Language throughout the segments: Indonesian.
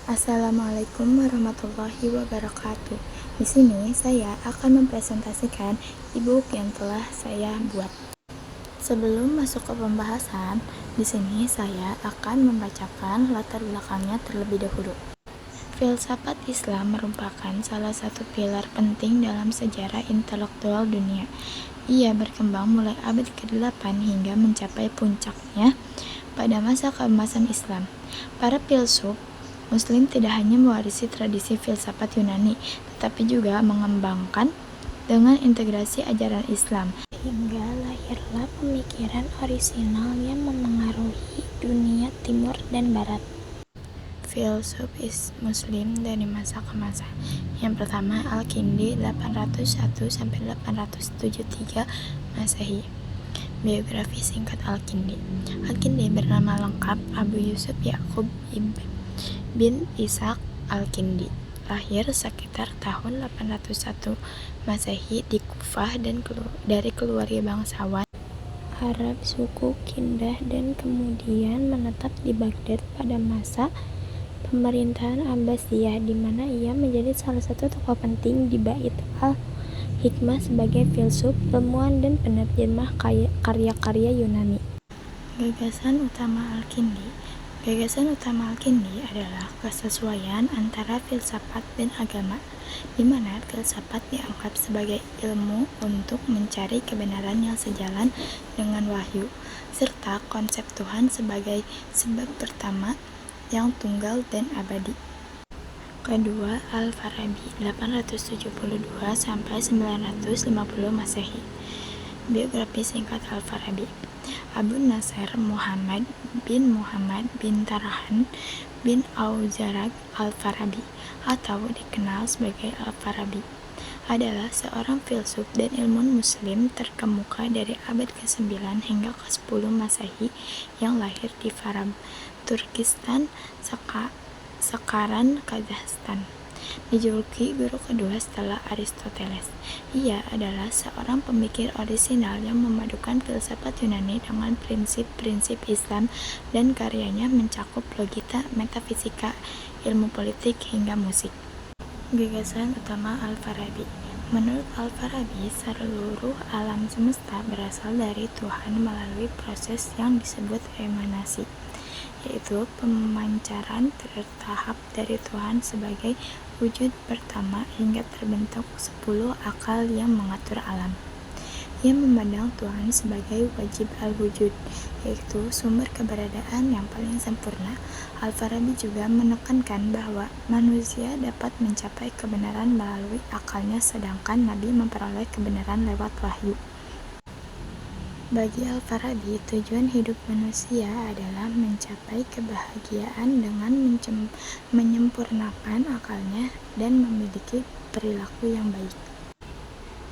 Assalamualaikum warahmatullahi wabarakatuh. Di sini saya akan mempresentasikan e-book yang telah saya buat. Sebelum masuk ke pembahasan, di sini saya akan membacakan latar belakangnya terlebih dahulu. Filsafat Islam merupakan salah satu pilar penting dalam sejarah intelektual dunia. Ia berkembang mulai abad ke-8 hingga mencapai puncaknya pada masa keemasan Islam. Para filsuf Muslim tidak hanya mewarisi tradisi filsafat Yunani, tetapi juga mengembangkan dengan integrasi ajaran Islam, hingga lahirlah pemikiran orisinal yang memengaruhi dunia timur dan barat. Filsuf Muslim dari masa ke masa. Yang pertama, Al-Kindi 801-873 Masehi. Biografi singkat Al-Kindi. Al-Kindi bernama lengkap Abu Yusuf Ya'qub bin Ishaq Al-Kindi. Lahir sekitar tahun 801 Masehi di Kufah dan dari keluarga bangsawan Arab suku Kindah, dan kemudian menetap di Baghdad pada masa pemerintahan Abbasiyah, di mana ia menjadi salah satu tokoh penting di Bait al-Hikmah sebagai filsuf, ilmuwan, dan penerjemah karya-karya Yunani. Gagasan utama Al-Kindi adalah kesesuaian antara filsafat dan agama, di mana filsafat dianggap sebagai ilmu untuk mencari kebenaran yang sejalan dengan wahyu, serta konsep Tuhan sebagai sebab pertama yang tunggal dan abadi. Kedua, Al-Farabi 872-950 Masehi. Biografi singkat Al-Farabi. Abu Nasr Muhammad bin Tarhan bin Auzarag Al-Farabi, atau dikenal sebagai Al-Farabi, adalah seorang filsuf dan ilmuwan Muslim terkemuka dari abad ke-9 hingga ke-10 Masehi yang lahir di Farab, Turkistan, sekarang Kazakhstan. Dijuluki guru kedua setelah Aristoteles. Ia adalah seorang pemikir orisinal yang memadukan filsafat Yunani dengan prinsip-prinsip Islam, dan karyanya mencakup logika, metafisika, ilmu politik, hingga musik. Gagasan utama Al-Farabi. Menurut Al-Farabi, seluruh alam semesta berasal dari Tuhan melalui proses yang disebut emanasi, yaitu pemancaran bertahap dari Tuhan sebagai wujud pertama hingga terbentuk 10 akal yang mengatur alam. Ia memandang Tuhan sebagai wajib al-wujud, yaitu sumber keberadaan yang paling sempurna. Al-Farabi juga menekankan bahwa manusia dapat mencapai kebenaran melalui akalnya, sedangkan Nabi memperoleh kebenaran lewat wahyu. Bagi Al-Farabi, tujuan hidup manusia adalah mencapai kebahagiaan dengan menyempurnakan akalnya dan memiliki perilaku yang baik.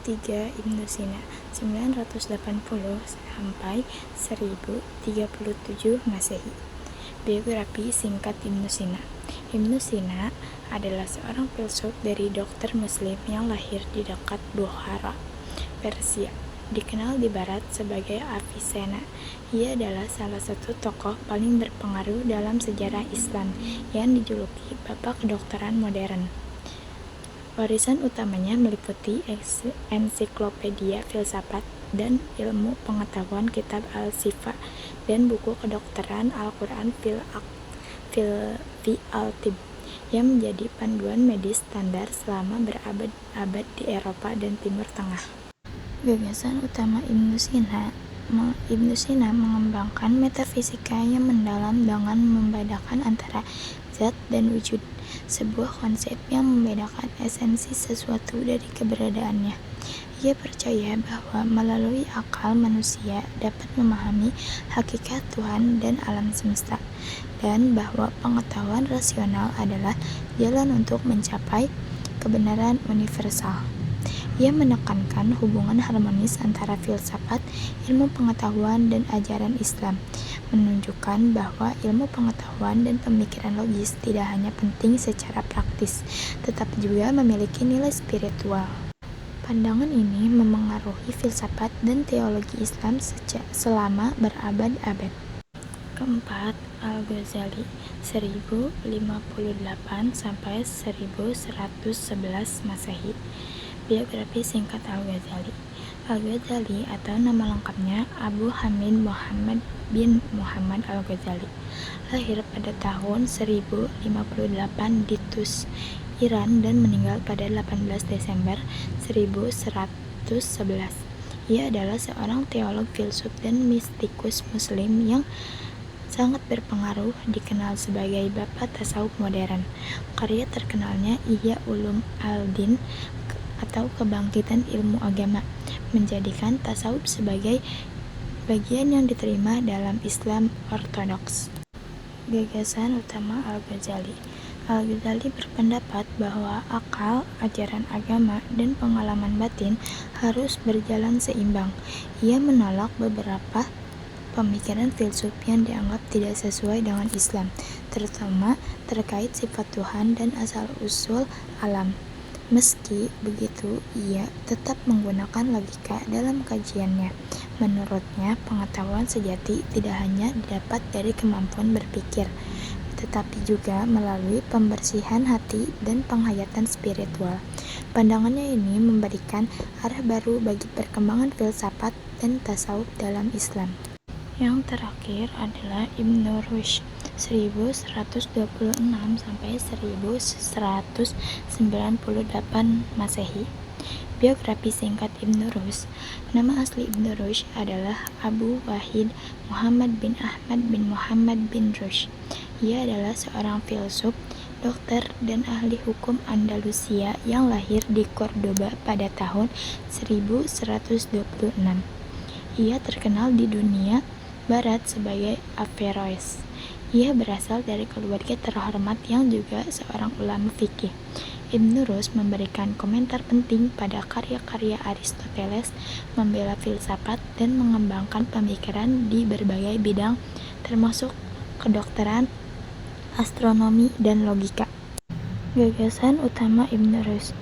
3. Ibnu Sina 980-1037 Masehi. Biografi singkat Ibnu Sina. Ibnu Sina adalah seorang filsuf dari dokter Muslim yang lahir di dekat Bukhara, Persia. Dikenal di barat sebagai Avicenna. Ia adalah salah satu tokoh paling berpengaruh dalam sejarah Islam yang dijuluki Bapak Kedokteran Modern. Warisan utamanya meliputi ensiklopedia filsafat dan ilmu pengetahuan, kitab Al-Shifa, dan buku kedokteran Al-Quran fi al-Tibb, yang menjadi panduan medis standar selama berabad-abad di Eropa dan Timur Tengah. Gagasan utama Ibnu Sina mengembangkan metafisika yang mendalam dengan membedakan antara zat dan wujud, sebuah konsep yang membedakan esensi sesuatu dari keberadaannya. Ia percaya bahwa melalui akal manusia dapat memahami hakikat Tuhan dan alam semesta, dan bahwa pengetahuan rasional adalah jalan untuk mencapai kebenaran universal. Ia menekankan hubungan harmonis antara filsafat, ilmu pengetahuan, dan ajaran Islam, menunjukkan bahwa ilmu pengetahuan dan pemikiran logis tidak hanya penting secara praktis, tetapi juga memiliki nilai spiritual. Pandangan ini memengaruhi filsafat dan teologi Islam selama berabad-abad. Keempat, Al-Ghazali 1058 sampai 1111 Masehi. Biografi singkat Al-Ghazali. Al-Ghazali atau nama lengkapnya Abu Hamid Muhammad bin Muhammad Al-Ghazali lahir pada tahun 1058 di Tus, Iran dan meninggal pada 18 Desember 1111. Ia adalah seorang teolog, filsuf, dan mistikus muslim yang sangat berpengaruh, dikenal sebagai Bapak Tasawuf modern. Karya terkenalnya Ihya Ulum al-Din atau Kebangkitan Ilmu Agama, menjadikan tasawuf sebagai bagian yang diterima dalam Islam Ortodoks. Gagasan utama Al-Ghazali. Al-Ghazali berpendapat bahwa akal, ajaran agama, dan pengalaman batin harus berjalan seimbang. Ia menolak beberapa pemikiran filsuf yang dianggap tidak sesuai dengan Islam, terutama terkait sifat Tuhan dan asal-usul alam. Meski begitu, ia tetap menggunakan logika dalam kajiannya. Menurutnya, pengetahuan sejati tidak hanya didapat dari kemampuan berpikir, tetapi juga melalui pembersihan hati dan penghayatan spiritual. Pandangannya ini memberikan arah baru bagi perkembangan filsafat dan tasawuf dalam Islam. Yang terakhir adalah Ibnu Rushd 1126 sampai 1198 Masehi. Biografi singkat Ibnu Rushd. Nama asli Ibnu Rushd adalah Abu Wahid Muhammad bin Ahmad bin Muhammad bin Rushd. Ia adalah seorang filsuf, dokter, dan ahli hukum Andalusia yang lahir di Cordoba pada tahun 1126. Ia terkenal di dunia Barat sebagai Averroes. Ia berasal dari keluarga terhormat yang juga seorang ulama fikih. Ibnu Rushd memberikan komentar penting pada karya-karya Aristoteles, membela filsafat, dan mengembangkan pemikiran di berbagai bidang termasuk kedokteran, astronomi, dan logika. Gagasan utama Ibnu Rushd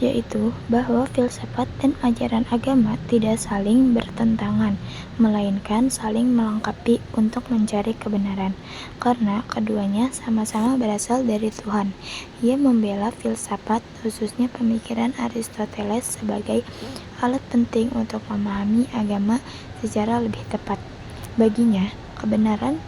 yaitu bahwa filsafat dan ajaran agama tidak saling bertentangan, melainkan saling melengkapi untuk mencari kebenaran, karena keduanya sama-sama berasal dari Tuhan. Ia membela filsafat, khususnya pemikiran Aristoteles, sebagai alat penting untuk memahami agama secara lebih tepat. Baginya, kebenaran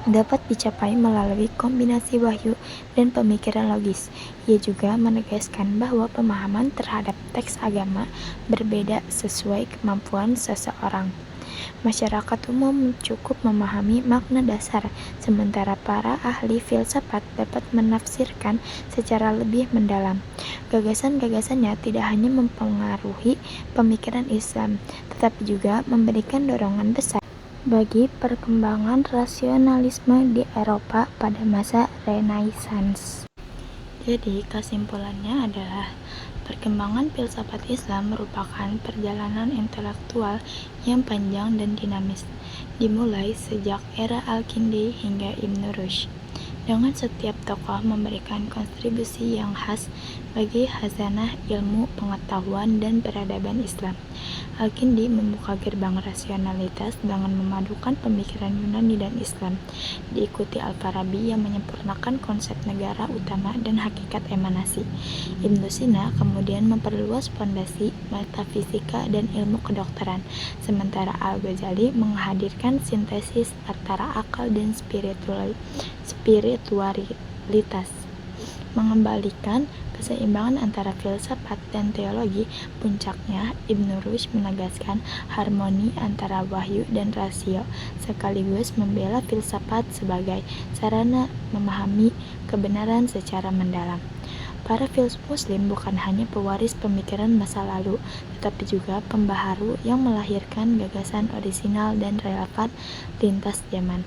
dapat dicapai melalui kombinasi wahyu dan pemikiran logis. Ia juga menegaskan bahwa pemahaman terhadap teks agama berbeda sesuai kemampuan seseorang. Masyarakat umum cukup memahami makna dasar, sementara para ahli filsafat dapat menafsirkan secara lebih mendalam. Gagasan-gagasannya tidak hanya mempengaruhi pemikiran Islam, tetapi juga memberikan dorongan besar bagi perkembangan rasionalisme di Eropa pada masa Renaissance. Jadi, kesimpulannya adalah perkembangan filsafat Islam merupakan perjalanan intelektual yang panjang dan dinamis, dimulai sejak era Al-Kindi hingga Ibnu Rushd, dengan setiap tokoh memberikan kontribusi yang khas bagi khazanah ilmu, pengetahuan, dan peradaban Islam. Al-Kindi membuka gerbang rasionalitas dengan memadukan pemikiran Yunani dan Islam, diikuti Al-Farabi yang menyempurnakan konsep negara utama dan hakikat emanasi. Ibnu Sina kemudian memperluas fondasi metafisika dan ilmu kedokteran, sementara Al-Ghazali menghadirkan sintesis antara akal dan spiritualitas, mengembalikan keseimbangan antara filsafat dan teologi. Puncaknya, Ibnu Rushd menegaskan harmoni antara wahyu dan rasio, sekaligus membela filsafat sebagai sarana memahami kebenaran secara mendalam. Para filsuf muslim bukan hanya pewaris pemikiran masa lalu, tetapi juga pembaharu yang melahirkan gagasan orisinal dan relevan lintas zaman.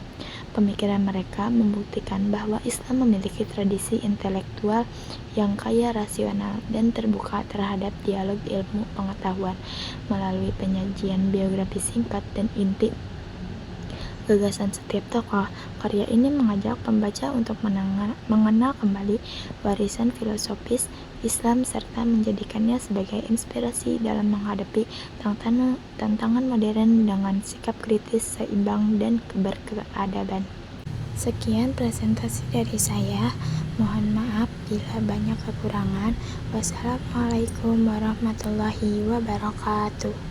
Pemikiran mereka membuktikan bahwa Islam memiliki tradisi intelektual yang kaya, rasional, dan terbuka terhadap dialog ilmu pengetahuan. Melalui penyajian biografi singkat dan inti gagasan setiap tokoh, karya ini mengajak pembaca untuk mengenal kembali warisan filosofis Islam serta menjadikannya sebagai inspirasi dalam menghadapi tantangan modern dengan sikap kritis, seimbang, dan berkeadaban. Sekian presentasi dari saya. Mohon maaf bila banyak kekurangan. Wassalamualaikum warahmatullahi wabarakatuh.